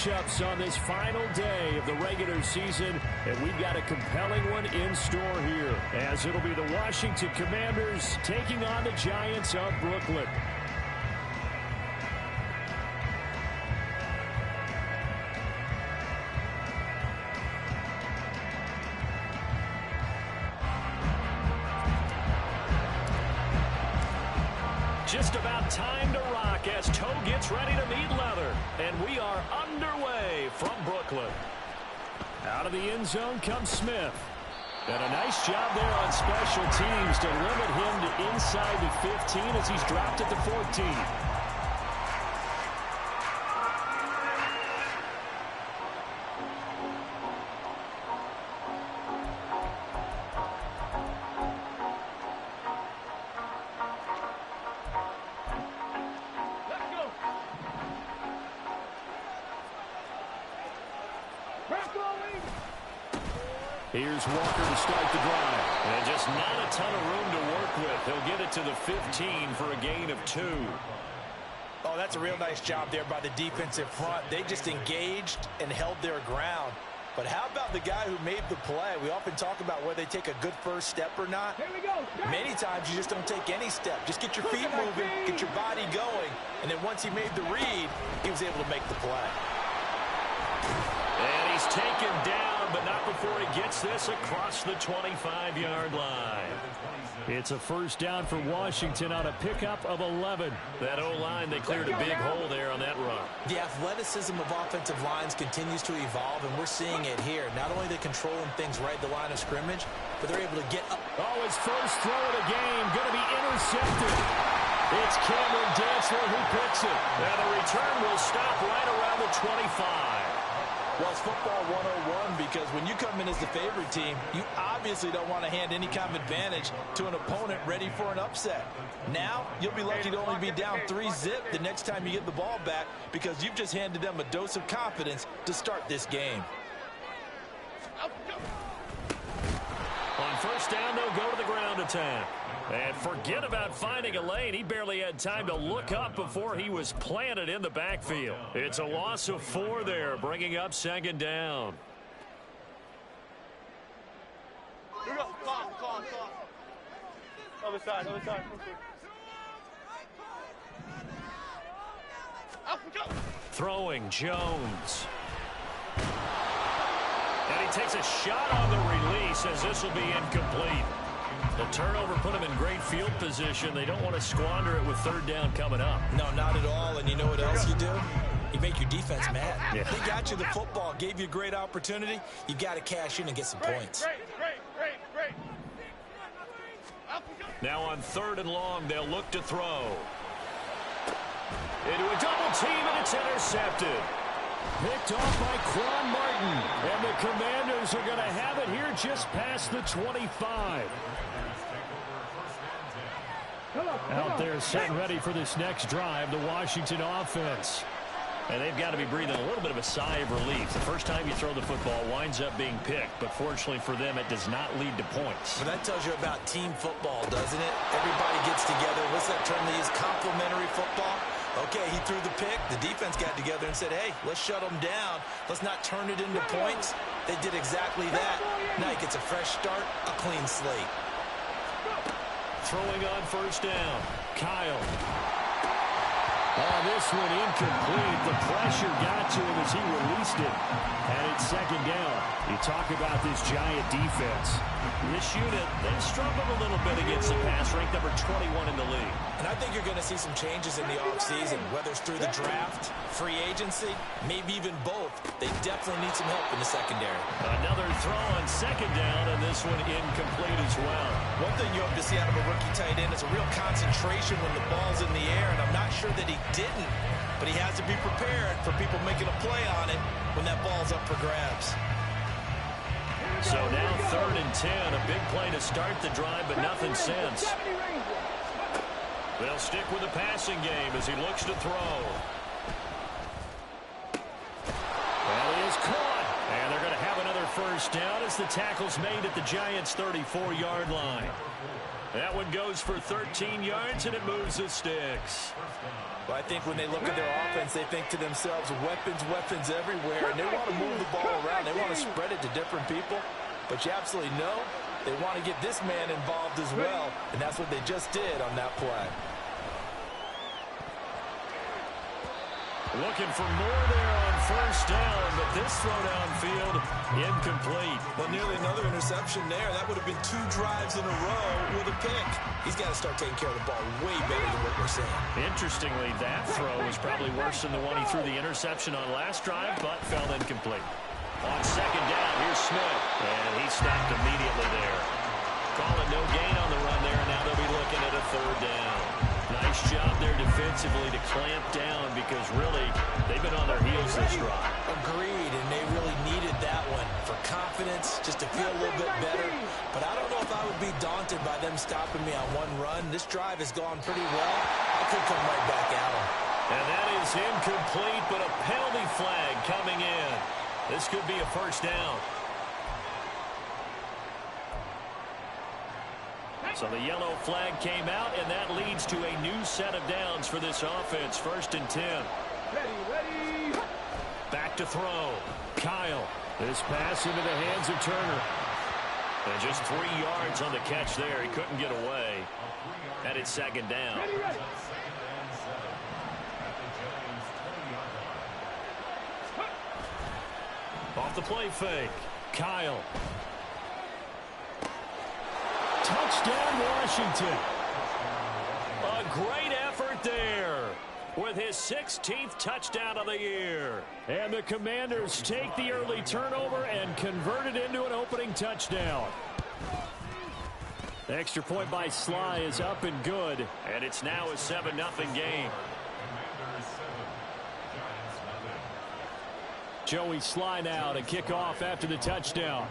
matchups on this final day of the regular season, and we've got a compelling one in store here, as it'll be the Washington Commanders taking on the Giants of Brooklyn. Just about time to rock as Toe gets ready to meet leather. And we are underway from Brooklyn. Out of the end zone comes Smith. And a nice job there on special teams to limit him to inside the 15 as he's dropped at the 14. Here's Walker to start the drive. And just not a ton of room to work with. He'll get it to the 15 for a gain of 2. Oh, that's a real nice job there by the defensive front. They just engaged and held their ground. But how about the guy who made the play? We often talk about whether they take a good first step or not. Here we go. Many times you just don't take any step. Just get your feet moving, get your body going. And then once he made the read, he was able to make the play. And he's taken down, but not before he gets this across the 25-yard line. It's a first down for Washington on a pickup of 11. That O-line, they cleared a big hole there on that run. The athleticism of offensive lines continues to evolve, and we're seeing it here. Not only are they controlling things right at the line of scrimmage, but they're able to get up. Oh, his first throw of the game going to be intercepted. It's Cameron Dantzler who picks it. And the return will stop right around the 25. Well, it's football 101 because when you come in as the favorite team, you obviously don't want to hand any kind of advantage to an opponent ready for an upset. Now, you'll be lucky to only be down 3-zip the next time you get the ball back because you've just handed them a dose of confidence to start this game. On first down, they'll go to the ground attack. And forget about finding a lane. He barely had time to look up before he was planted in the backfield. It's a loss of 4 there, bringing up second down. Here we go. Call. Other side. Throwing Jones. And he takes a shot on the release as this will be incomplete. The turnover put him in great field position. They don't want to squander it with third down coming up. No, not at all. And you know what else you do? You make your defense mad. Yeah. They got you the football, gave you a great opportunity. You got to cash in and get some points. Great. Now on third and long, they'll look to throw. Into a double team, and it's intercepted. Picked off by Quan Martin. And the Commanders are going to have it here just past the 25. Out there set and ready for this next drive, the Washington offense. And they've got to be breathing a little bit of a sigh of relief. The first time you throw the football winds up being picked, but fortunately for them, it does not lead to points. Well, that tells you about team football, doesn't it? Everybody gets together. What's that term they use? Complementary football? Okay, he threw the pick. The defense got together and said, hey, let's shut them down. Let's not turn it into points. They did exactly that. Now he gets a fresh start, a clean slate. Throwing on first down. Kyle. Oh, this one incomplete. The pressure got to him as he released it. And it's second down. You talk about this Giant defense. This unit, they've struggled a little bit against the pass, ranked number 21 in the league. And I think you're going to see some changes in the offseason, whether it's through the draft, free agency, maybe even both. They definitely need some help in the secondary. Another throw on second down, and this one incomplete as well. One thing you hope to see out of a rookie tight end is a real concentration when the ball's in the air, and I'm not sure that he didn't, but he has to be prepared for people making a play on it when that ball's up for grabs. So now 3rd and 10, a big play to start the drive, but nothing since. They'll stick with the passing game as he looks to throw. Well, he is caught, and they're going to have another first first down as the tackle's made at the Giants' 34-yard line. That one goes for 13 yards, and it moves the sticks. Well, I think when they look at their offense, they think to themselves, weapons, weapons everywhere, and they want to move the ball around. They want to spread it to different people, but you absolutely know they want to get this man involved as well, and that's what they just did on that play. Looking for more there on first down, but this throw downfield incomplete. Well, nearly another interception there. That would have been 2 drives in a row with a pick. He's got to start taking care of the ball way better than what we're seeing. Interestingly, that throw was probably worse than the one he threw the interception on last drive, but fell incomplete. On second down, here's Smith, and he stopped immediately there. Calling no gain on the run there, and now they'll be looking at a third down. Nice job there defensively to clamp down because really they've been on their heels this drive. Agreed, and they really needed that one for confidence, just to feel a little bit better. But I don't know if I would be daunted by them stopping me on one run. This drive has gone pretty well. I could come right back at them. And that is incomplete, but a penalty flag coming in. This could be a first down. So the yellow flag came out, and that leads to a new set of downs for this offense. 1st and 10. Ready. Back to throw. Kyle. This pass into the hands of Turner. And just 3 yards on the catch there. He couldn't get away. And it's second down. Ready. Off the play fake. Kyle. Touchdown, Washington. A great effort there with his 16th touchdown of the year. And the Commanders take the early turnover and convert it into an opening touchdown. The extra point by Sly is up and good, and it's now a 7-0 game. Joey Sly now to kick off after the touchdown.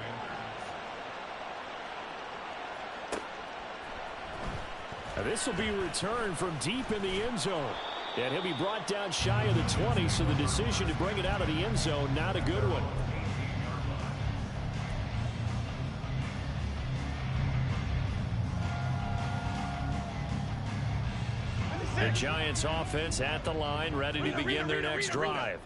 Now this will be returned from deep in the end zone. And he'll be brought down shy of the 20, so the decision to bring it out of the end zone, not a good one. The Giants offense at the line, ready to begin their next drive.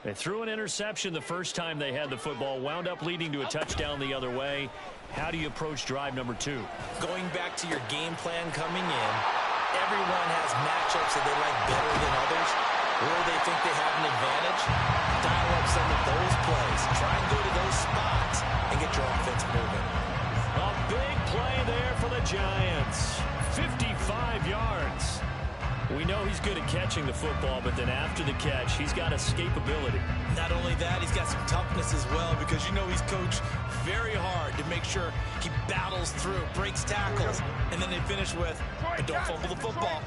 They threw an interception the first time they had the football, wound up leading to a touchdown the other way. How do you approach drive number 2? Going back to your game plan coming in, everyone has matchups that they like better than others, where they think they have an advantage. Dial up some of those plays. Try and go to those spots and get your offense moving. A big play there for the Giants. 55 yards. We know he's good at catching the football, but then after the catch, he's got escapability. Not only that, he's got some toughness as well, because you know he's coached very hard to make sure he battles through, breaks tackles, and then they finish with, and don't fumble the football.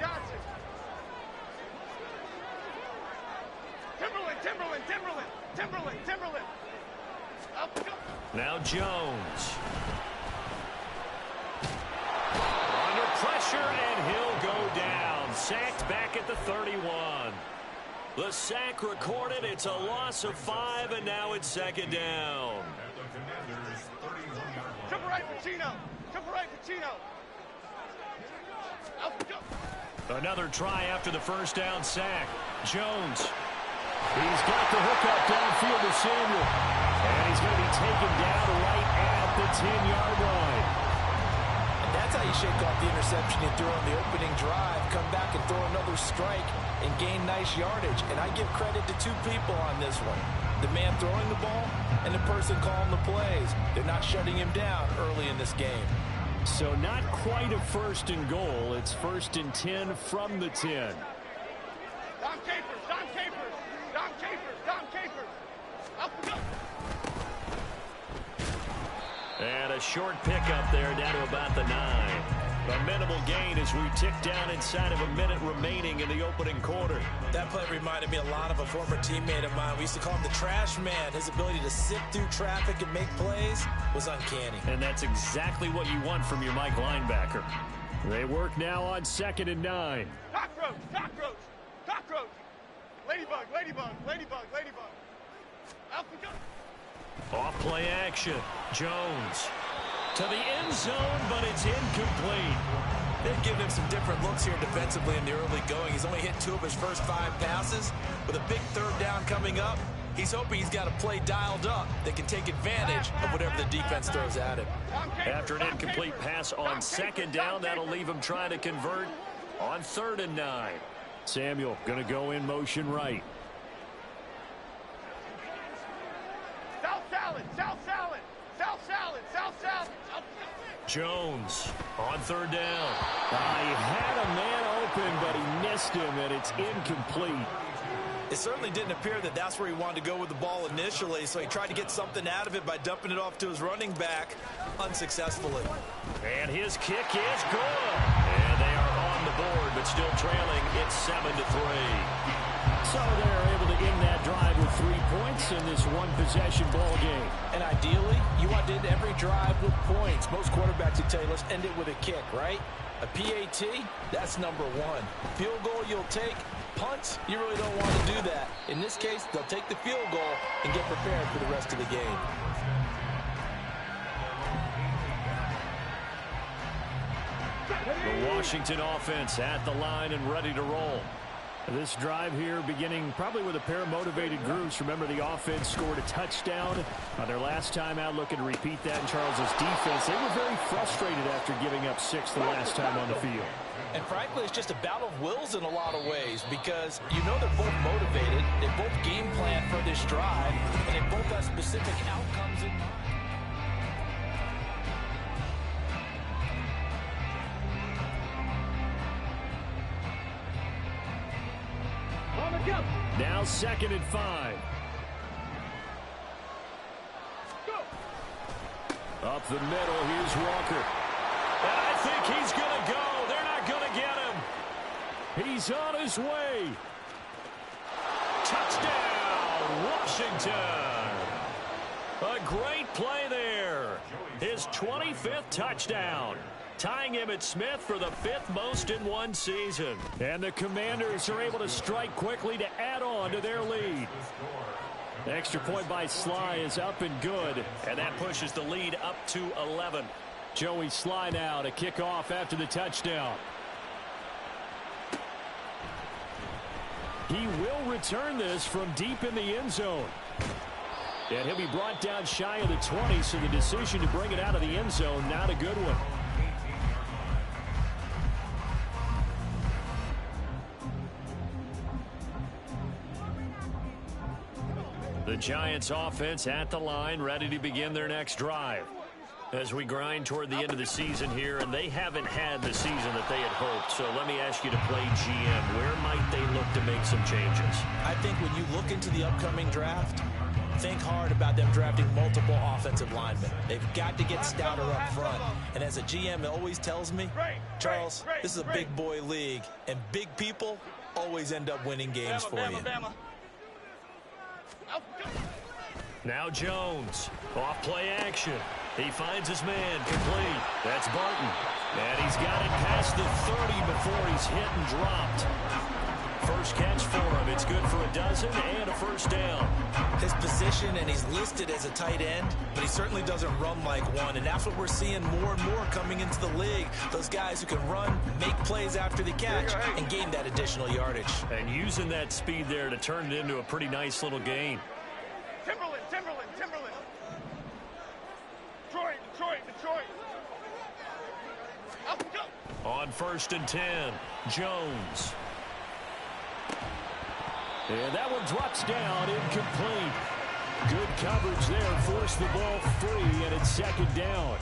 Timberland. Now Jones. Under pressure, and he'll go down. Sacked back at the 31. The sack recorded. It's a loss of 5, and now it's second down. Jump right, Pacino. Another try after the first down sack. Jones. He's got the hook up downfield to Samuel. And he's going to be taken down right at the 10-yard line. That's how you shake off the interception you threw on the opening drive, come back and throw another strike and gain nice yardage. And I give credit to 2 people on this one. The man throwing the ball and the person calling the plays. They're not shutting him down early in this game. So not quite a 1st and goal. It's 1st and 10 from the 10. Dom Capers. Up we go. And a short pickup there down to about the 9. A minimal gain as we tick down inside of a minute remaining in the opening quarter. That play reminded me a lot of a former teammate of mine. We used to call him the trash man. His ability to sift through traffic and make plays was uncanny. And that's exactly what you want from your Mike linebacker. They work now on 2nd and 9. Cockroach. Ladybug. Up we go. Off play action. Jones to the end zone, but it's incomplete. They've given him some different looks here defensively in the early going. He's only hit 2 of his first 5 passes. With a big 3rd down coming up, he's hoping he's got a play dialed up that can take advantage of whatever the defense throws at him. After an incomplete pass on 2nd down, that'll leave him trying to convert on 3rd and 9. Samuel going to go in motion right. South salad, south salad, south salad, south salad. Jones on 3rd down. He had a man open, but he missed him, and it's incomplete. It certainly didn't appear that that's where he wanted to go with the ball initially, so he tried to get something out of it by dumping it off to his running back unsuccessfully. And his kick is good. And they are on the board, but still trailing. It's 7-3. So they're able to end that drive with 3 points in this one-possession ball game. And ideally, you want to end every drive with points. Most quarterbacks would tell you, let's end it with a kick, right? A PAT, that's number 1. Field goal you'll take. Punts, you really don't want to do that. In this case, they'll take the field goal and get prepared for the rest of the game. The Washington offense at the line and ready to roll. This drive here beginning probably with a pair of motivated groups. Remember, the offense scored a touchdown their last time out, looking to repeat that in Charles's defense. They were very frustrated after giving up 6 the last time on the field. And frankly, it's just a battle of wills in a lot of ways, because you know they're both motivated, they both game plan for this drive, and they both have specific outcomes in mind. Now 2nd and 5. Up the middle, here's Walker. And I think he's going to go. They're not going to get him. He's on his way. Touchdown, Washington. A great play there. His 25th touchdown. Tying Emmitt Smith for the 5th most in one season. And the Commanders are able to strike quickly to add on to their lead. The extra point by Sly is up and good. And that pushes the lead up to 11. Joey Sly now to kick off after the touchdown. He will return this from deep in the end zone. And he'll be brought down shy of the 20, so the decision to bring it out of the end zone, not a good one. The Giants offense at the line, ready to begin their next drive. As we grind toward the end of the season here, and they haven't had the season that they had hoped. So let me ask you to play GM. Where might they look to make some changes? I think when you look into the upcoming draft, think hard about them drafting multiple offensive linemen. They've got to get stouter up front. And as a GM always tells me, Charles, this is a big boy league, and big people always end up winning games for you. Now Jones, off play action. He finds his man, complete. That's Barton. And he's got it past the 30 before he's hit and dropped. First catch for him. It's good for a dozen and a first down. His position, and he's listed as a tight end, but he certainly doesn't run like one. And that's what we're seeing more and more coming into the league. Those guys who can run, make plays after the catch, and gain that additional yardage. And using that speed there to turn it into a pretty nice little gain. Timberland. Detroit. Up, go. On 1st and 10, Jones. And that one drops down, incomplete. Good coverage there, forced the ball free, and it's 2nd down.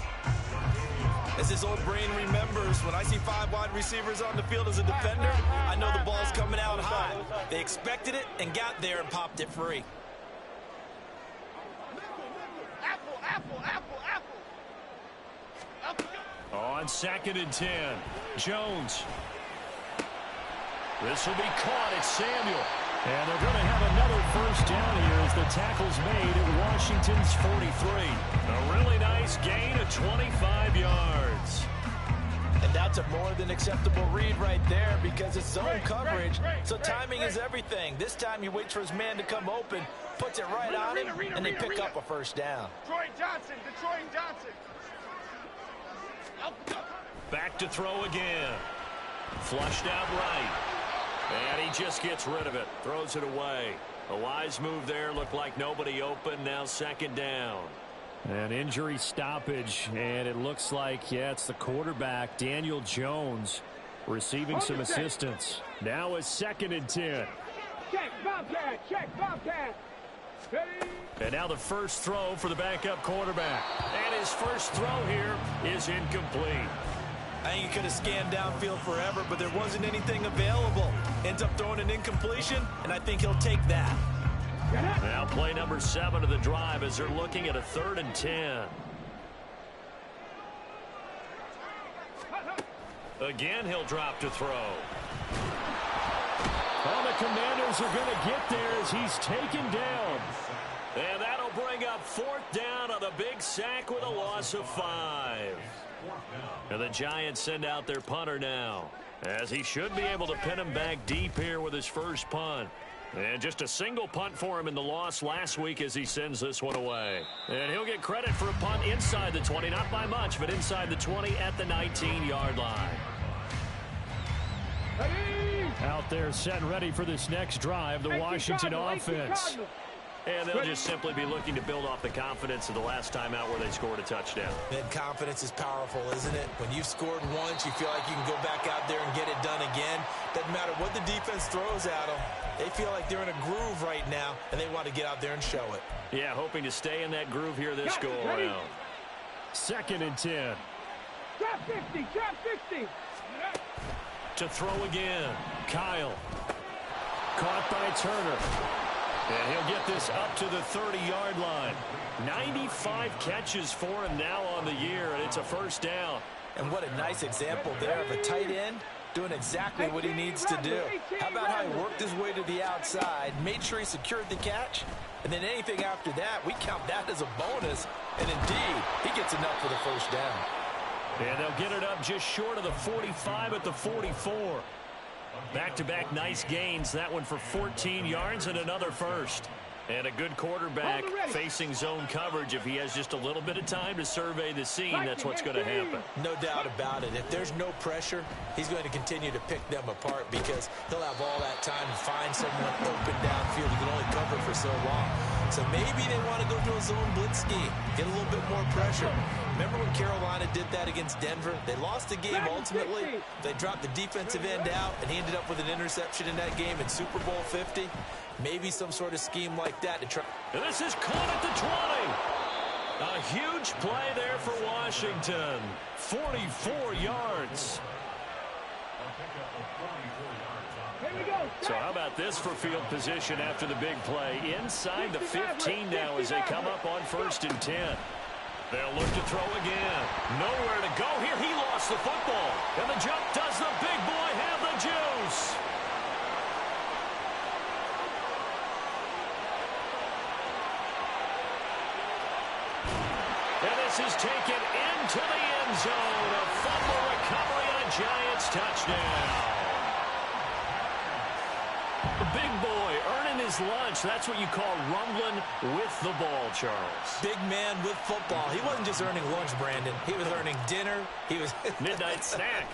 As his old brain remembers, when I see 5 wide receivers on the field as a defender, I know the ball's coming out hot. They expected it and got there and popped it free. Apple. On 2nd and 10, Jones. This will be caught. It's Samuel. And they're going to have another first down here as the tackle's made at Washington's 43. A really nice gain of 25 yards. And that's a more than acceptable read right there, because it's zone coverage, so timing is everything. This time he waits for his man to come open, puts it right on him, and they pick up a first down. Detroit Johnson, Detroit Johnson. Back to throw again. Flushed out right. And he just gets rid of it. Throws it away. A wise move there. Looked like nobody open. Now second down. An injury stoppage. And it looks like, yeah, it's the quarterback, Daniel Jones, receiving some assistance. Now it's 2nd and 10. Check, Bobcat, check, Bobcat. And now the first throw for the backup quarterback. And his first throw here is incomplete. I think he could have scanned downfield forever, but there wasn't anything available. Ends up throwing an incompletion, and I think he'll take that. Now play number 7 of the drive as they're looking at a 3rd and 10. Again, he'll drop to throw. Well, the Commanders are going to get there as he's taken down. And that'll bring up 4th down on a big sack with a loss of 5. And the Giants send out their punter now, as he should be able to pin him back deep here with his first punt. And just a single punt for him in the loss last week as he sends this one away. And he'll get credit for a punt inside the 20, not by much, but inside the 20 at the 19-yard line. Out there set and ready for this next drive, the Washington offense. And they'll just simply be looking to build off the confidence of the last time out where they scored a touchdown. And confidence is powerful, isn't it? When you've scored once, you feel like you can go back out there and get it done again. Doesn't matter what the defense throws at them. They feel like they're in a groove right now, and they want to get out there and show it. Yeah, hoping to stay in that groove here this go-around. 2nd and 10. Drop 50, drop 50. To throw again. Kyle. Caught by Turner. And he'll get this up to the 30-yard line. 95 catches for him now on the year, and it's a first down. And what a nice example there of a tight end doing exactly what he needs to do. How about how he worked his way to the outside, made sure he secured the catch, and then anything after that, we count that as a bonus. And indeed, he gets enough for the first down. And they'll get it up just short of the 45 at the 44. Back-to-back nice gains. That one for 14 yards and another first. And a good quarterback facing zone coverage. If he has just a little bit of time to survey the scene, that's what's going to happen. No doubt about it. If there's no pressure, he's going to continue to pick them apart because he'll have all that time to find someone open downfield. He can only cover for so long. So maybe they want to go to a zone blitz scheme, get a little bit more pressure. Remember when Carolina did that against Denver? They lost the game ultimately. They dropped the defensive end out, and he ended up with an interception in that game in Super Bowl 50. Maybe some sort of scheme like that to try. And this is caught at the 20. A huge play there for Washington. 44 yards. So how about this for field position after the big play? Inside the 15 now as they come up on 1st and 10. They'll look to throw again. Nowhere to go here. He lost the football. And the jump, does the big boy have the juice? And this is taken into the end zone. A fumble recovery and a Giants touchdown. The big boy earning his lunch. That's what you call rumbling with the ball, Charles. Big man with football. He wasn't just earning lunch, Brandon. He was earning dinner. He was midnight snack.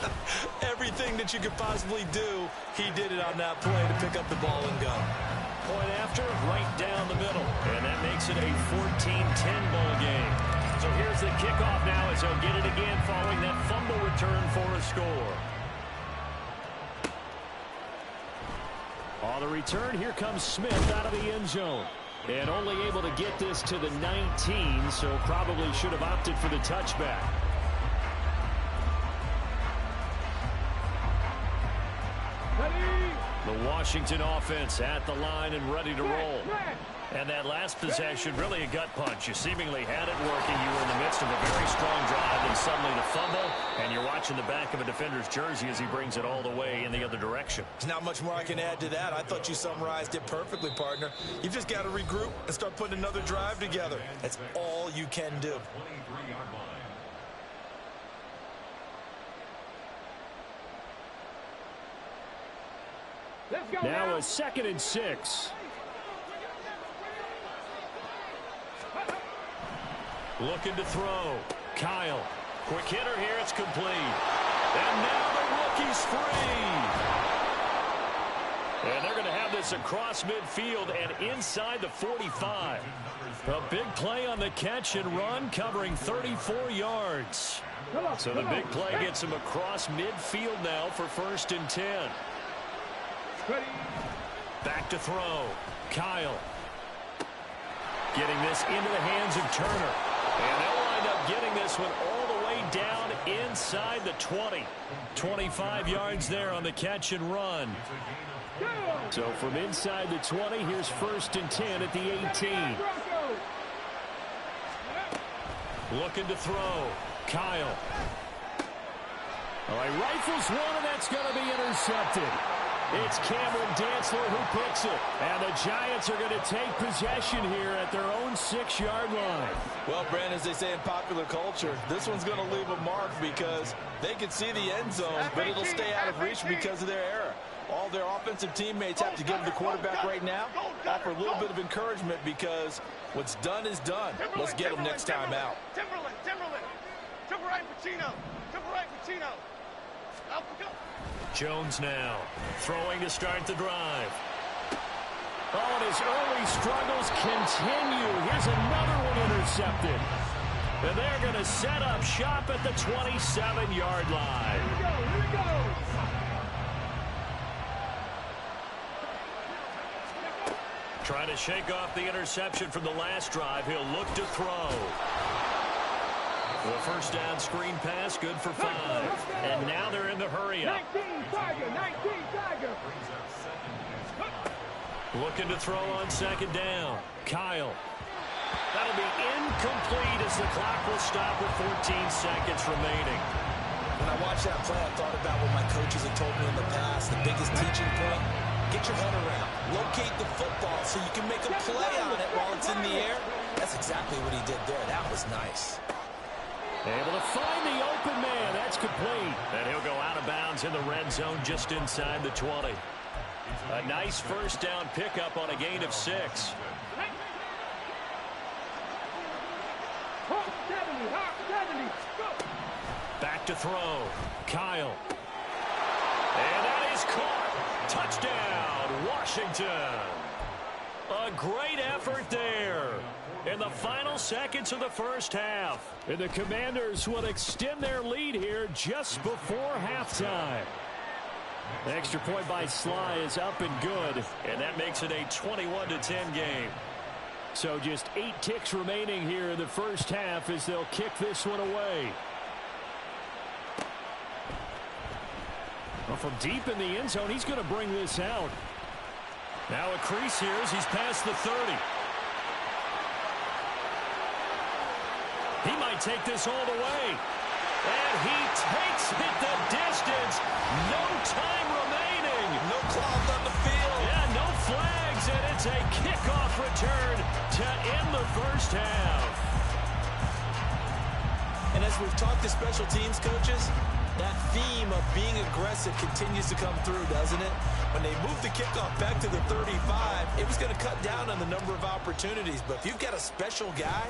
Everything that you could possibly do, he did it on that play to pick up the ball and go. Point after, right down the middle. And that makes it a 14-10 ball game. So here's the kickoff now as they'll get it again following that fumble return for a score. On the return, here comes Smith out of the end zone. And only able to get this to the 19, so probably should have opted for the touchback. The Washington offense at the line and ready to roll. And that last possession, really a gut punch. You seemingly had it working. You were in the midst of a very strong drive, and suddenly the fumble, and you're watching the back of a defender's jersey as he brings it all the way in the other direction. There's not much more I can add to that. I thought you summarized it perfectly, partner. You've just got to regroup and start putting another drive together. That's all you can do. Now a 2nd and 6. Looking to throw. Kyle. Quick hitter here. It's complete. And now the rookie's free. And they're going to have this across midfield and inside the 45. A big play on the catch and run, covering 34 yards. So the big play gets him across midfield now for 1st and 10. Back to throw. Kyle. Getting this into the hands of Turner. And they'll wind up getting this one all the way down inside the 20. 25 yards there on the catch and run. So from inside the 20, here's 1st and 10 at the 18. Looking to throw. Kyle. All right, rifles one, and that's going to be intercepted. It's Cameron Dantzler who picks it. And the Giants are going to take possession here at their own 6-yard line. Well, Brandon, as they say in popular culture, this one's going to leave a mark because they can see the end zone, but it'll stay out of reach because of their error. All their offensive teammates have to give the quarterback right now, offer a little bit of encouragement because what's done is done. Let's get them next time out. Timberland. To the right, Pacino. Jones now throwing to start the drive. Oh, and his early struggles continue. Here's another one intercepted. And they're going to set up shop at the 27-yard line. Here we go. Trying to shake off the interception from the last drive. He'll look to throw. The first down screen pass, good for 5. And now they're in the hurry-up. 19 Tiger. Looking to throw on 2nd down. Kyle. That'll be incomplete as the clock will stop with 14 seconds remaining. When I watched that play, I thought about what my coaches had told me in the past. The biggest teaching point, get your head around. Locate the football so you can make a play on it while it's in the air. That's exactly what he did there. That was nice. Able to find the open man. That's complete. And he'll go out of bounds in the red zone just inside the 20. A nice first down pickup on a gain of 6. Back to throw. Kyle. And that is caught. Touchdown, Washington. A great effort there in the final seconds of the first half. And the Commanders will extend their lead here just before halftime. The extra point by Sly is up and good, and that makes it a 21-10 game. So just 8 ticks remaining here in the first half as they'll kick this one away. Well, from deep in the end zone, he's going to bring this out. Now a crease here as he's past the 30. He might take this all the way. And he takes it the distance. No time remaining. No clogs on the field. Yeah, no flags, and it's a kickoff return to end the first half. And as we've talked to special teams coaches, that theme of being aggressive continues to come through, doesn't it? When they moved the kickoff back to the 35, it was going to cut down on the number of opportunities. But if you've got a special guy,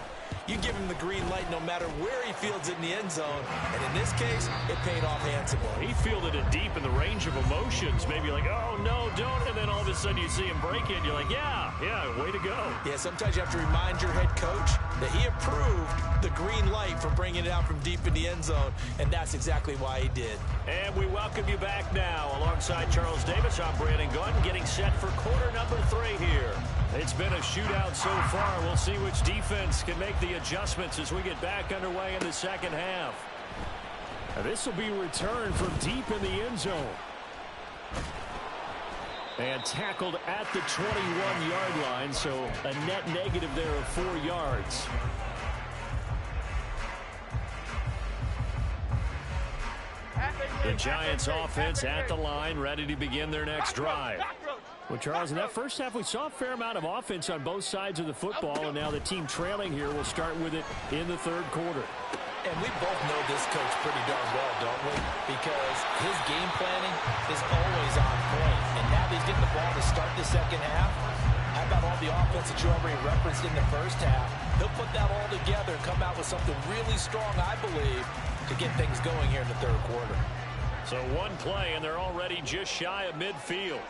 you give him the green light no matter where he fields it in the end zone. And in this case, it paid off handsomely. He fielded it deep in the range of emotions. Maybe like, oh, no, don't. And then all of a sudden you see him break it. You're like, yeah, way to go. Yeah, sometimes you have to remind your head coach that he approved the green light for bringing it out from deep in the end zone. And that's exactly why he did. And we welcome you back now. Alongside Charles Davis, I'm Brandon Gordon, getting set for quarter number 3 here. It's been a shootout so far. We'll see which defense can make the adjustments as we get back underway in the second half. Now, this will be returned from deep in the end zone. And tackled at the 21-yard line, so a net negative there of 4 yards. The Giants offense at the line, ready to begin their next drive. Well, Charles, in that first half, we saw a fair amount of offense on both sides of the football, and now the team trailing here will start with it in the third quarter. And we both know this coach pretty darn well, don't we? Because his game planning is always on point. And now that he's getting the ball to start the second half, how about all the offense that you already referenced in the first half? He'll put that all together and come out with something really strong, I believe, to get things going here in the third quarter. So one play, and they're already just shy of midfield.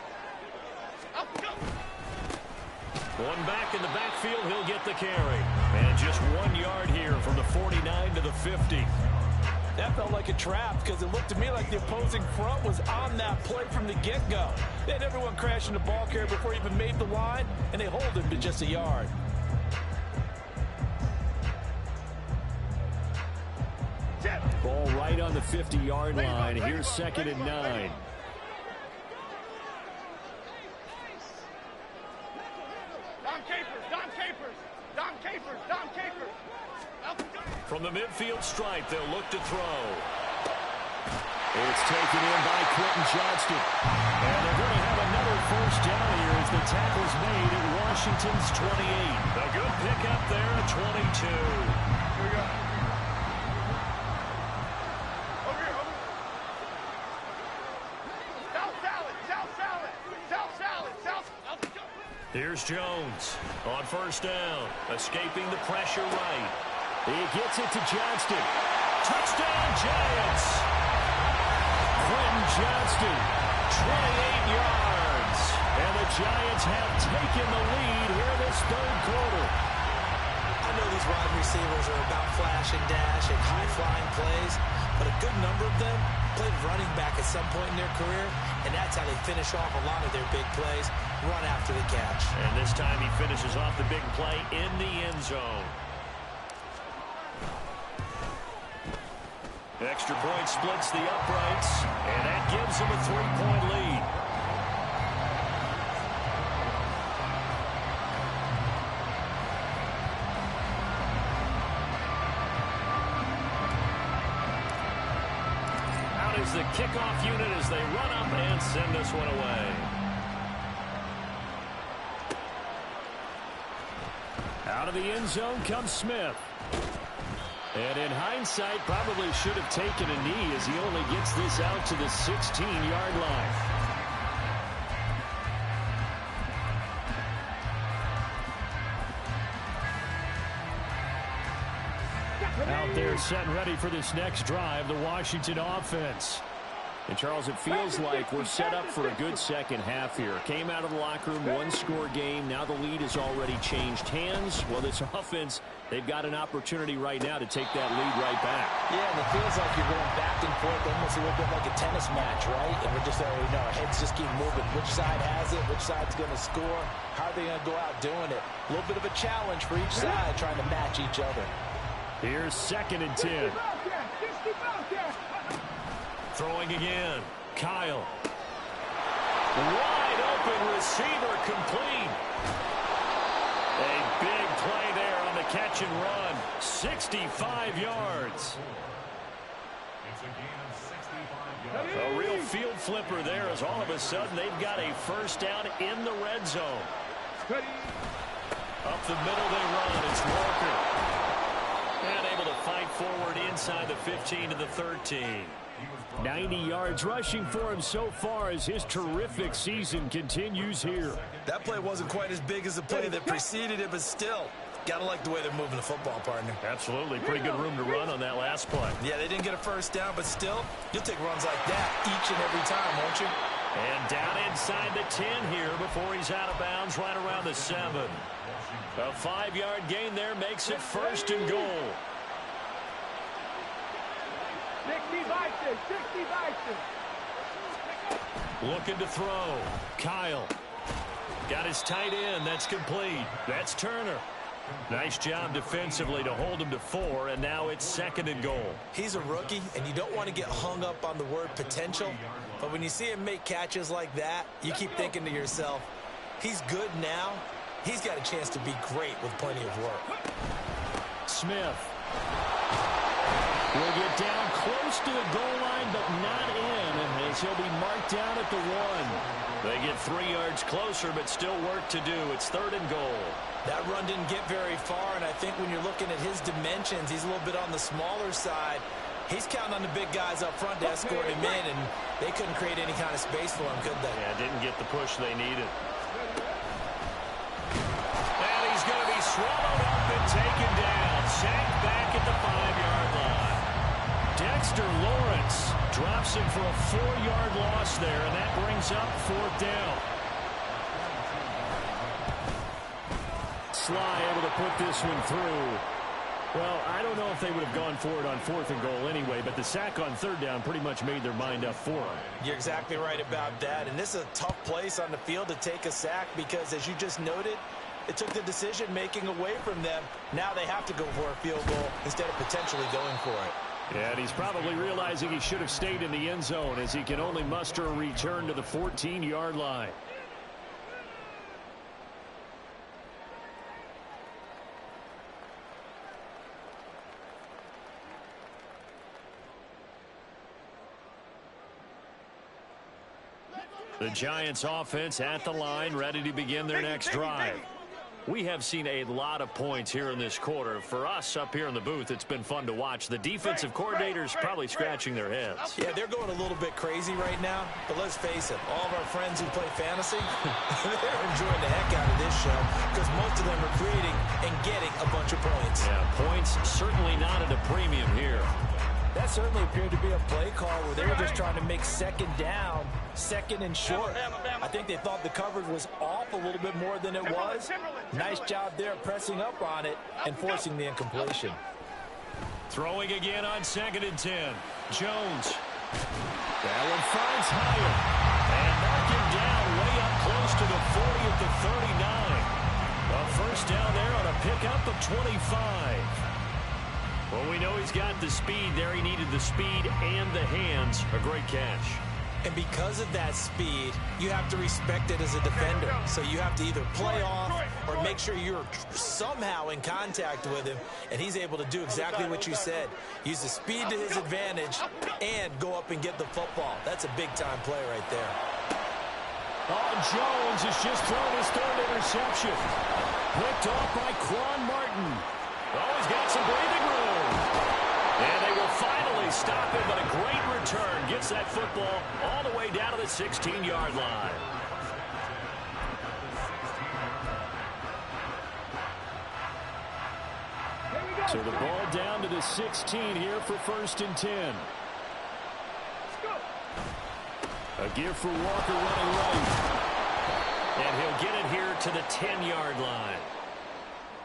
One back in the backfield, he'll get the carry. And just 1 yard here from the 49 to the 50. That felt like a trap because it looked to me like the opposing front was on that play from the get-go. They had everyone crashing the ball carrier before he even made the line, and they hold him to just a yard. Ball right on the 50-yard line. Here's 2nd and 9. From the midfield stripe, they'll look to throw. It's taken in by Quentin Johnston. And they're going to have another first down here as the tackle's made at Washington's 28. A good pickup there at 22. Here we go. Over here, over. South salad, south salad, south salad, south. Here's Jones on first down, escaping the pressure right. He gets it to Johnston. Touchdown, Giants! Quentin Johnston, 28 yards. And the Giants have taken the lead here this third quarter. I know these wide receivers are about flash and dash and high-flying plays, but a good number of them played running back at some point in their career, and that's how they finish off a lot of their big plays, run after the catch. And this time he finishes off the big play in the end zone. Extra point splits the uprights, and that gives them a 3-point lead. Out is the kickoff unit as they run up and send this one away. Out of the end zone comes Smith. And in hindsight, probably should have taken a knee as he only gets this out to the 16-yard line. Out there set and ready for this next drive, the Washington offense. And, Charles, it feels like we're set up for a good second half here. Came out of the locker room, one-score game. Now the lead has already changed hands. Well, this offense, they've got an opportunity right now to take that lead right back. Yeah, and it feels like you're going back and forth, almost a little bit like a tennis match, right? And we're just already know our heads just keep moving. Which side has it? Which side's going to score? How are they going to go out doing it? A little bit of a challenge for each side, trying to match each other. Here's 2nd and 10. Throwing again. Kyle. Wide open receiver complete. A big play there on the catch and run. 65 yards. A real field flipper there as all of a sudden they've got a first down in the red zone. Up the middle they run. It's Walker. And able to fight forward inside the 15 to the 13. 90 yards rushing for him so far as his terrific season continues here. That play wasn't quite as big as the play that preceded it, but still, gotta like the way they're moving the football, partner. Absolutely. Pretty good room to run on that last play. Yeah, they didn't get a first down, but still, you'll take runs like that each and every time, won't you? And down inside the 10 here before he's out of bounds right around the 7. A 5-yard gain there makes it 1st and goal. 60 Looking to throw. Kyle. Got his tight end. That's complete. That's Turner. Nice job defensively to hold him to 4, and now it's 2nd and goal. He's a rookie, and you don't want to get hung up on the word potential, but when you see him make catches like that, you keep thinking to yourself, he's good now. He's got a chance to be great with plenty of work. Smith will get down close to the goal line, but not in, as he'll be marked down at the 1. They get 3 yards closer, but still work to do. It's 3rd and goal. That run didn't get very far, and I think when you're looking at his dimensions, he's a little bit on the smaller side. He's counting on the big guys up front to escort him in, and they couldn't create any kind of space for him, could they? Yeah, didn't get the push they needed. And he's going to be swallowed up and taken Dexter Lawrence drops him for a 4-yard loss there, and that brings up 4th down. Sly able to put this one through. Well, I don't know if they would have gone for it on 4th and goal anyway, but the sack on 3rd down pretty much made their mind up for them. You're exactly right about that, and this is a tough place on the field to take a sack because, as you just noted, it took the decision-making away from them. Now they have to go for a field goal instead of potentially going for it. Yeah, and he's probably realizing he should have stayed in the end zone as he can only muster a return to the 14-yard line. The Giants offense at the line, ready to begin their next drive. We have seen a lot of points here in this quarter. For us up here in the booth, it's been fun to watch. The defensive coordinators probably scratching their heads. Yeah, they're going a little bit crazy right now, but let's face it, all of our friends who play fantasy, they're enjoying the heck out of this show because most of them are creating and getting a bunch of points. Yeah, points certainly not at a premium here. That certainly appeared to be a play call where they were just trying to make 2nd down, 2nd and short. I think they thought the coverage was off a little bit more than it was. Nice job there pressing up on it and forcing the incompletion. Throwing again on 2nd and 10. Jones. That one finds higher. And knock him down way up close to the 40 at the 39. A 1st down there on a pickup of 25. Well, we know he's got the speed there. He needed the speed and the hands. A great catch. And because of that speed, you have to respect it as a defender. So you have to either play off or make sure you're somehow in contact with him. And he's able to do exactly what you said. Use the speed to his advantage and go up and get the football. That's a big-time play right there. Oh, Jones has just thrown his 3rd interception. Picked off by Quan Martin. Oh, he's got some breathing room. And they will finally stop him, but a great return gets that football all the way down to the 16-yard line. So the ball down to the 16 here for 1st and 10. A give for Walker running right. And he'll get it here to the 10-yard line.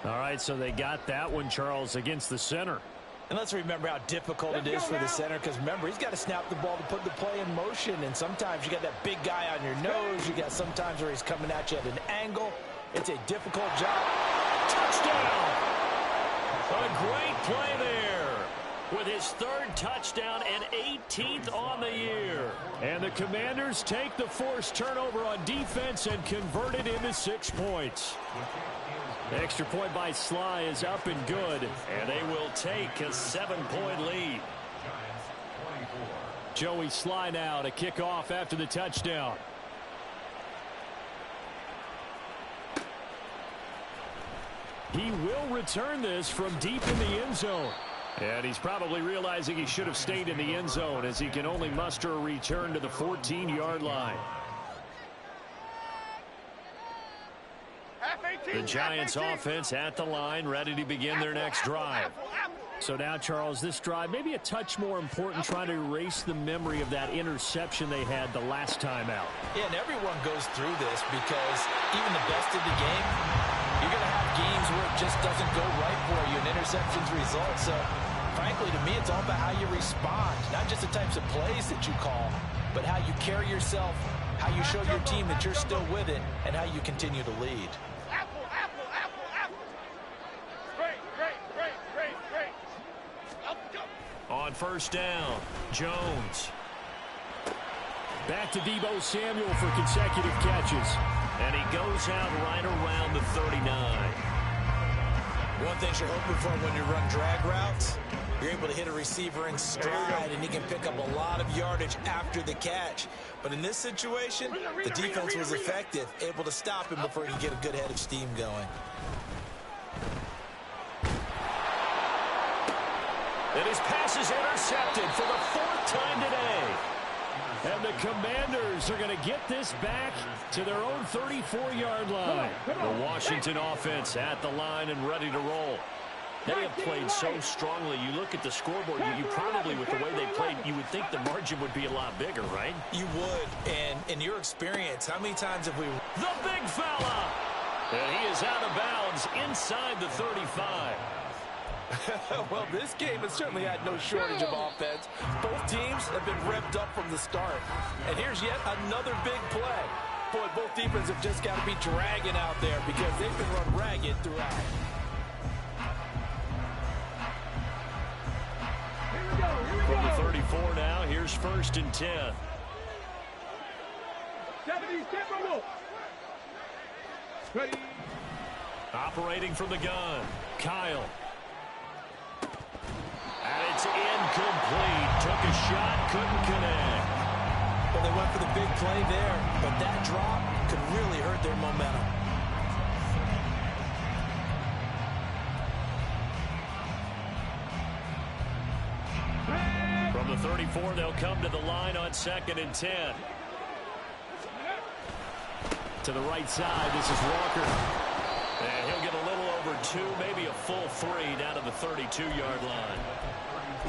All right, so they got that one, Charles, against the center. And let's remember how difficult it is for the center because, remember, he's got to snap the ball to put the play in motion. And sometimes you got that big guy on your nose. You got sometimes where he's coming at you at an angle. It's a difficult job. Touchdown! A great play there with his 3rd touchdown and 18th on the year. And the Commanders take the forced turnover on defense and convert it into 6 points. The extra point by Sly is up and good, and they will take a 7-point lead. Joey Sly now to kick off after the touchdown. He will return this from deep in the end zone. And he's probably realizing he should have stayed in the end zone as he can only muster a return to the 14-yard line. The Giants offense at the line, ready to begin their next drive. So now, Charles, this drive maybe a touch more important, trying to erase the memory of that interception they had the last time out. Yeah, and everyone goes through this because even the best of the game, you're going to have games where it just doesn't go right for you and interceptions result. So, frankly, to me, it's all about how you respond, not just the types of plays that you call, but how you carry yourself, how you show your team that you're still with it, and how you continue to lead. On 1st down, Jones. Back to Deebo Samuel for consecutive catches. And he goes out right around the 39. One thing you're hoping for when you run drag routes, you're able to hit a receiver in stride, and he can pick up a lot of yardage after the catch. But in this situation, the defense was effective, able to stop him before he could get a good head of steam going. And his pass is intercepted for the 4th time today. And the Commanders are going to get this back to their own 34-yard line. The Washington offense at the line and ready to roll. They have played so strongly. You look at the scoreboard, you probably, with the way they played, you would think the margin would be a lot bigger, right? You would. And in your experience, how many times have we... The big fella! And he is out of bounds inside the 35. Well, this game has certainly had no shortage of offense. Both teams have been revved up from the start. And here's yet another big play. Boy, both defenses have just got to be dragging out there because they've been run ragged throughout. From the 34 now, here's 1st and 10. Ready. Operating from the gun, Kyle. And it's incomplete. Took a shot, couldn't connect. Well, they went for the big play there, but that drop could really hurt their momentum. From the 34, they'll come to the line on 2nd and 10. To the right side, this is Walker. And he'll get a little over 2, maybe a full 3 down to the 32-yard line.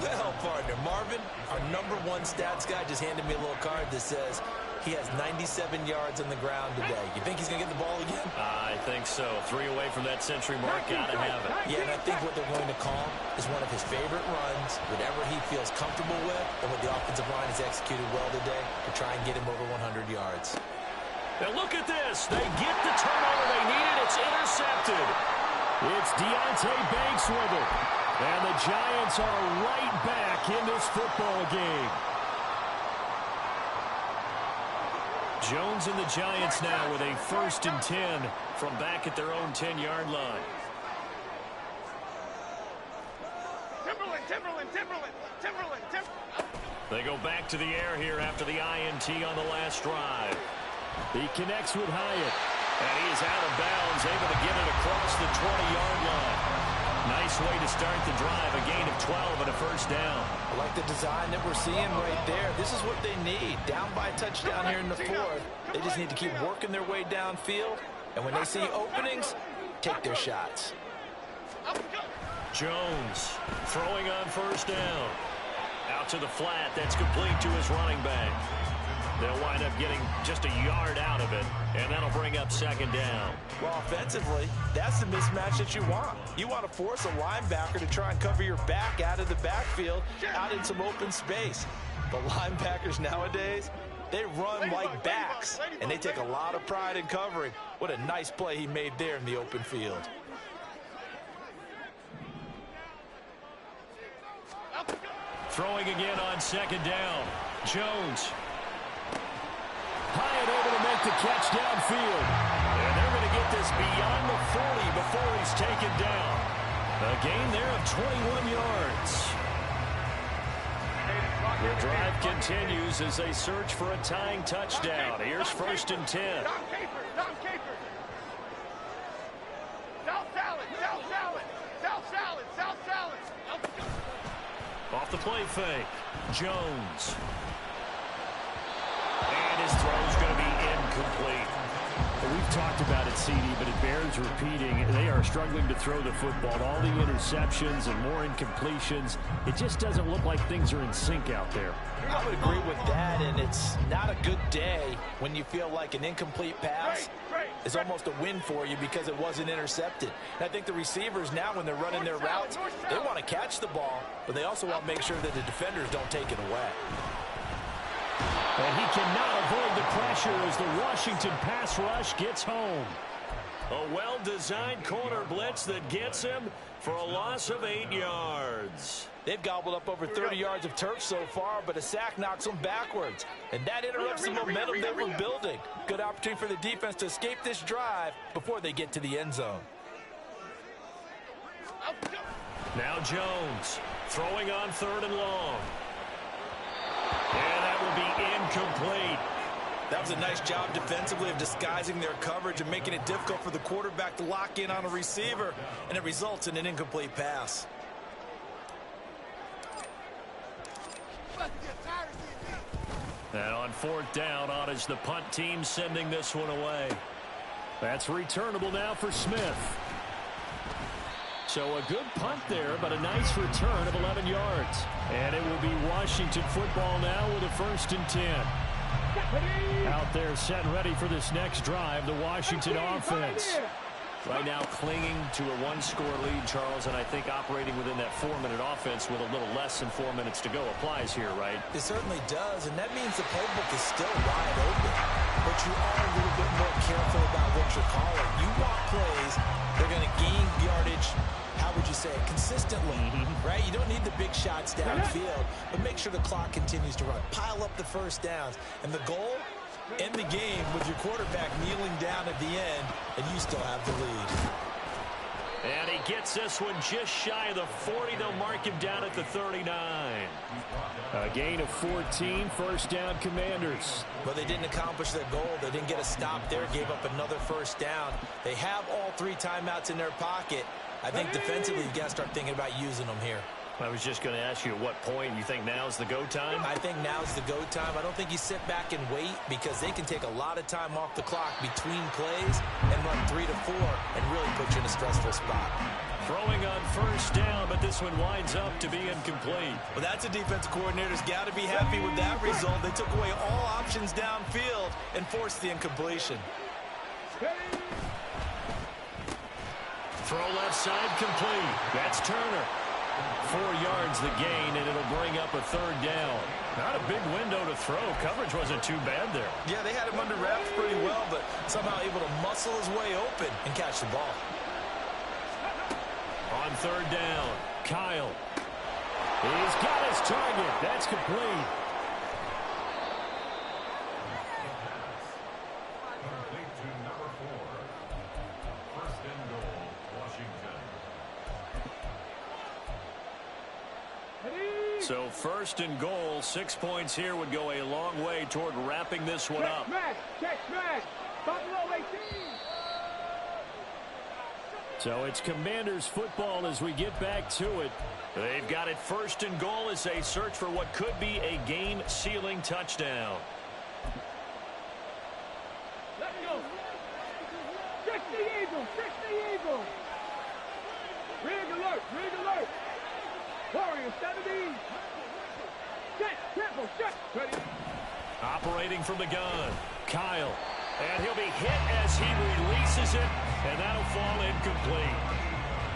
Well, partner, Marvin, our #1 stats guy, just handed me a little card that says he has 97 yards on the ground today. You think he's going to get the ball again? I think so. 3 away from that century mark. Got to have it. Yeah, and I think what they're going to call is one of his favorite runs, whatever he feels comfortable with, and what the offensive line has executed well today to try and get him over 100 yards. Now look at this. They get the turnover they needed. It's intercepted. It's Deonte Banks with it. And the Giants are right back in this football game. Jones and the Giants now with a 1st and 10 from back at their own 10-yard line. Timberland. They go back to the air here after the INT on the last drive. He connects with Hyatt. And he is out of bounds, able to get it across the 20-yard line. Nice way to start the drive, a gain of 12 and a 1st down. I like the design that we're seeing right there. This is what they need. Down by a touchdown here in the 4th. They just need to keep working their way downfield. And when they see openings, take their shots. Jones throwing on 1st down. Out to the flat. That's complete to his running back. They'll wind up getting just a yard out of it, and that'll bring up 2nd down. Well, offensively, that's the mismatch that you want. You want to force a linebacker to try and cover your back out of the backfield, out in some open space. The linebackers nowadays, they run like backs, and they take a lot of pride in covering. What a nice play he made there in the open field. Throwing again on 2nd down. Jones. Hyatt able to make the catch downfield. And they're going to get this beyond the 40 before he's taken down. A gain there of 21 yards. The drive continues as they search for a tying touchdown. Here's 1st and 10. Tom Capers. South salad. Off the play fake. Jones. And his throw's going to be incomplete. We've talked about it, CD, but it bears repeating. They are struggling to throw the football. All the interceptions and more incompletions. It just doesn't look like things are in sync out there. I would agree with that, and it's not a good day when you feel like an incomplete pass is almost a win for you because it wasn't intercepted. And I think the receivers now, when they're running their routes, they want to catch the ball, but they also want to make sure that the defenders don't take it away. And he cannot avoid the pressure as the Washington pass rush gets home. A well-designed corner blitz that gets him for a loss of 8 yards. They've gobbled up over 30 yards of turf so far, but a sack knocks them backwards. And that interrupts the momentum they were building. Good opportunity for the defense to escape this drive before they get to the end zone. Now Jones throwing on 3rd and long. And that will be incomplete. That was a nice job defensively of disguising their coverage and making it difficult for the quarterback to lock in on a receiver, and it results in an incomplete pass. And on 4th down, on is the punt team sending this one away. That's returnable now for Smith. So a good punt there, but a nice return of 11 yards. And it will be Washington football now with a 1st and 10. Out there set and ready for this next drive, the Washington offense. Right now clinging to a 1-score lead, Charles, and I think operating within that 4-minute offense with a little less than 4 minutes to go applies here, right? It certainly does, and that means the playbook is still wide open. But you are a little bit more careful about what you're calling. You want plays, they're going to gain yardage, how would you say it, consistently, right? You don't need the big shots downfield, but make sure the clock continues to run. Pile up the first downs, and the goal, end the game with your quarterback kneeling down at the end, and you still have the lead. And he gets this one just shy of the 40. They'll mark him down at the 39. A gain of 14, 1st down, Commanders. But they didn't accomplish their goal. They didn't get a stop there, gave up another 1st down. They have all 3 timeouts in their pocket. I think defensively you've got to start thinking about using them here. I was just going to ask you at what point you think now's the go time? I think now's the go time. I don't think you sit back and wait because they can take a lot of time off the clock between plays and run 3 to 4 and really put you in a stressful spot. Throwing on 1st down, but this one winds up to be incomplete. Well, that's a defensive coordinator's got to be happy with that result. They took away all options downfield and forced the incompletion. Throw left side complete. That's Turner. 4 yards the gain, and it'll bring up a 3rd down. Not a big window to throw. Coverage wasn't too bad there. Yeah, they had him under wraps pretty well, but somehow able to muscle his way open and catch the ball. On 3rd down, Kyle. He's got his target. That's complete. So 1st and goal, 6 points here would go a long way toward wrapping this one up. Check smash. Buffalo 18. So it's Commanders football as we get back to it. They've got it 1st and goal as they search for what could be a game-sealing touchdown. Let's go. 60 Eagles. 60 Eagles. Rig alert. Rig alert. Warrior 70. Set. Tempo. Set. Ready. Operating from the gun. Kyle. And he'll be hit as he releases it. And that'll fall incomplete.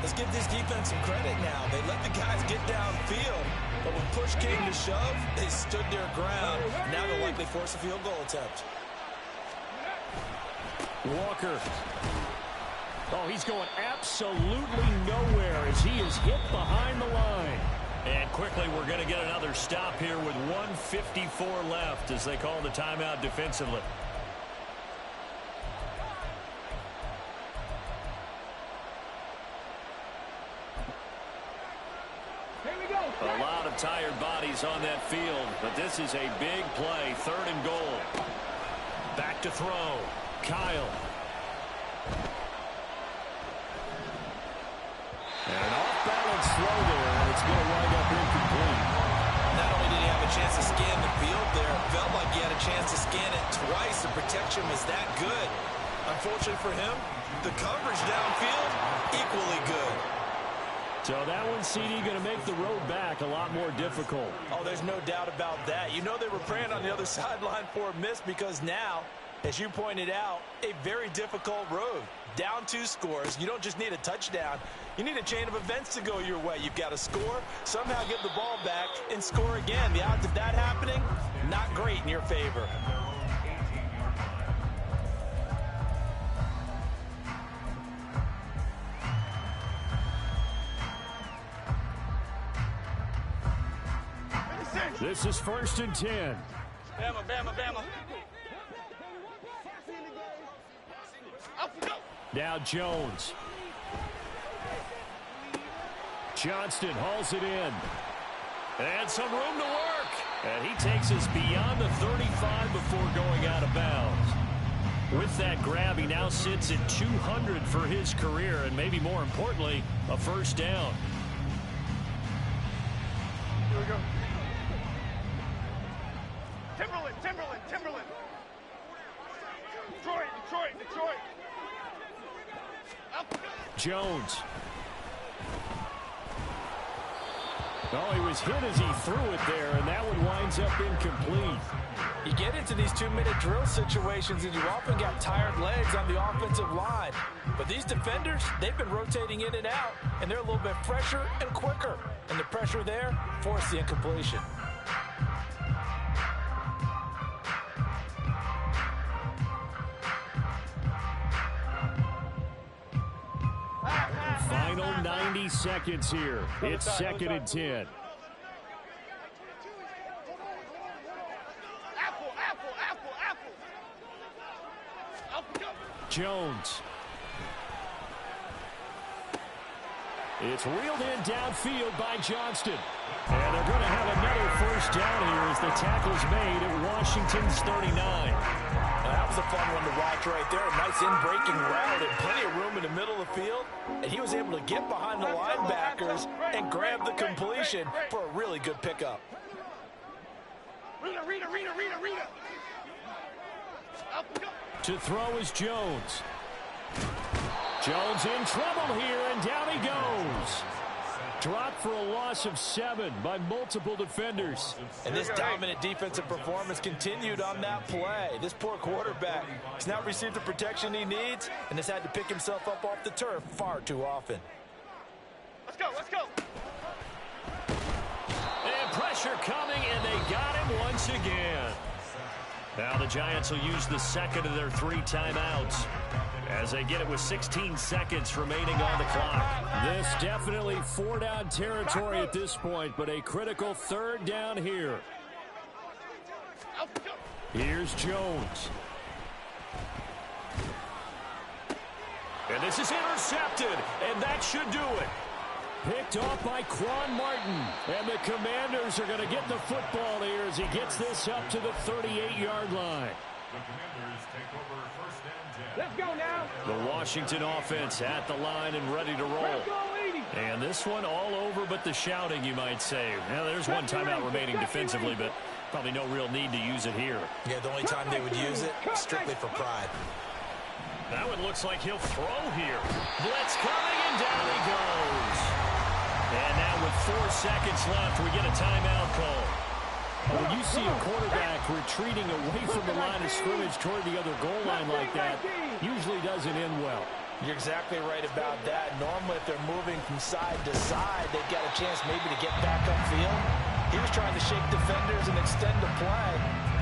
Let's give this defense some credit now. They let the guys get downfield. But when push came to shove, they stood their ground. Now they'll likely force a field goal attempt. Walker. Oh, he's going absolutely nowhere as he is hit behind the line. And quickly, we're going to get another stop here with 1:54 left as they call the timeout defensively. A lot of tired bodies on that field, but this is a big play, 3rd and goal. Back to throw. Kyle. And an off-balance throw there, and it's going to wind up incomplete. Not only did he have a chance to scan the field there, it felt like he had a chance to scan it twice. The protection was that good. Unfortunately for him, the coverage downfield, equally good. So that one, CD, going to make the road back a lot more difficult. Oh, there's no doubt about that. You know they were praying on the other sideline for a miss because now, as you pointed out, a very difficult road. Down 2 scores. You don't just need a touchdown. You need a chain of events to go your way. You've got to score, somehow get the ball back, and score again. The odds of that happening, not great in your favor. This is 1st and 10. Bama, Bama, Bama. Now Jones. Johnston hauls it in. And some room to work. And he takes us beyond the 35 before going out of bounds. With that grab, he now sits at 200 for his career, and maybe more importantly, a 1st down. Here we go. Timberland, Timberland, Timberland. Detroit, Detroit, Detroit. Jones. Oh, he was hit as he threw it there, and that one winds up incomplete. You get into these 2-minute drill situations, and you often got tired legs on the offensive line. But these defenders, they've been rotating in and out, and they're a little bit fresher and quicker. And the pressure there forced the incompletion. Final 90 seconds here. It's 2nd and 10. Jones. It's reeled in downfield by Johnston. And they're going to have another first down here as the tackle's made at Washington's 39. Now, that was a fun one to watch right there. A nice in-breaking route and plenty of room in the middle of the field. And he was able to get behind the linebackers and grab the completion for a really good pickup. Rita. To throw is Jones. Jones in trouble here, and down he goes. Dropped for a loss of 7 by multiple defenders. And this dominant defensive performance continued on that play. This poor quarterback has now received the protection he needs and has had to pick himself up off the turf far too often. Let's go. And pressure coming, and they got him once again. Now the Giants will use the second of their 3 timeouts as they get it with 16 seconds remaining on the clock. This definitely 4-down territory at this point, but a critical 3rd down here. Here's Jones. And this is intercepted, and that should do it. Picked off by Quan Martin. And the Commanders are going to get the football here as he gets this up to the 38-yard line. The Commanders take over 1st and 10. Let's go now. The Washington offense at the line and ready to roll. And this one all over but the shouting, you might say. Now, there's one timeout remaining defensively, but probably no real need to use it here. Yeah, the only time they would use it, strictly for pride. That one looks like he'll throw here. Blitz coming, and down he goes. And now with 4 seconds left, we get a timeout call. When you see a quarterback retreating away from the line of scrimmage toward the other goal line like that, usually doesn't end well. You're exactly right about that. Normally, if they're moving from side to side, they've got a chance maybe to get back upfield. He was trying to shake defenders and extend the play,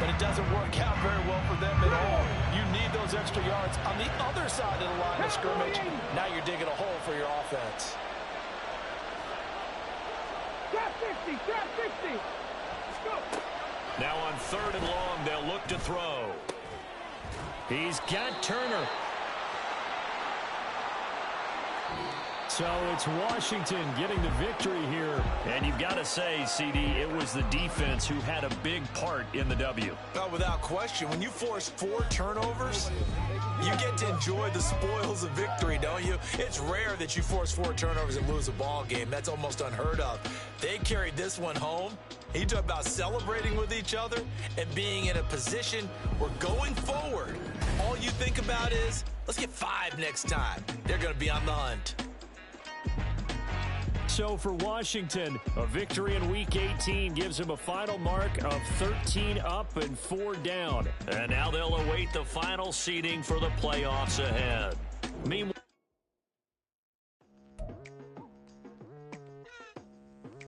but it doesn't work out very well for them at all. You need those extra yards on the other side of the line of scrimmage. Now you're digging a hole for your offense. Trap 60. Let's go. Now on 3rd and long, they'll look to throw. He's got Turner. So it's Washington getting the victory here. And you've got to say, CD, it was the defense who had a big part in the W. Oh, without question. When you force 4 turnovers, you get to enjoy the spoils of victory, don't you? It's rare that you force 4 turnovers and lose a ball game. That's almost unheard of. They carried this one home. He talked about celebrating with each other and being in a position where going forward, all you think about is, let's get 5 next time. They're going to be on the hunt. So for Washington, a victory in Week 18 gives them a final mark of 13 up and 4 down. And now they'll await the final seeding for the playoffs ahead. Meanwhile,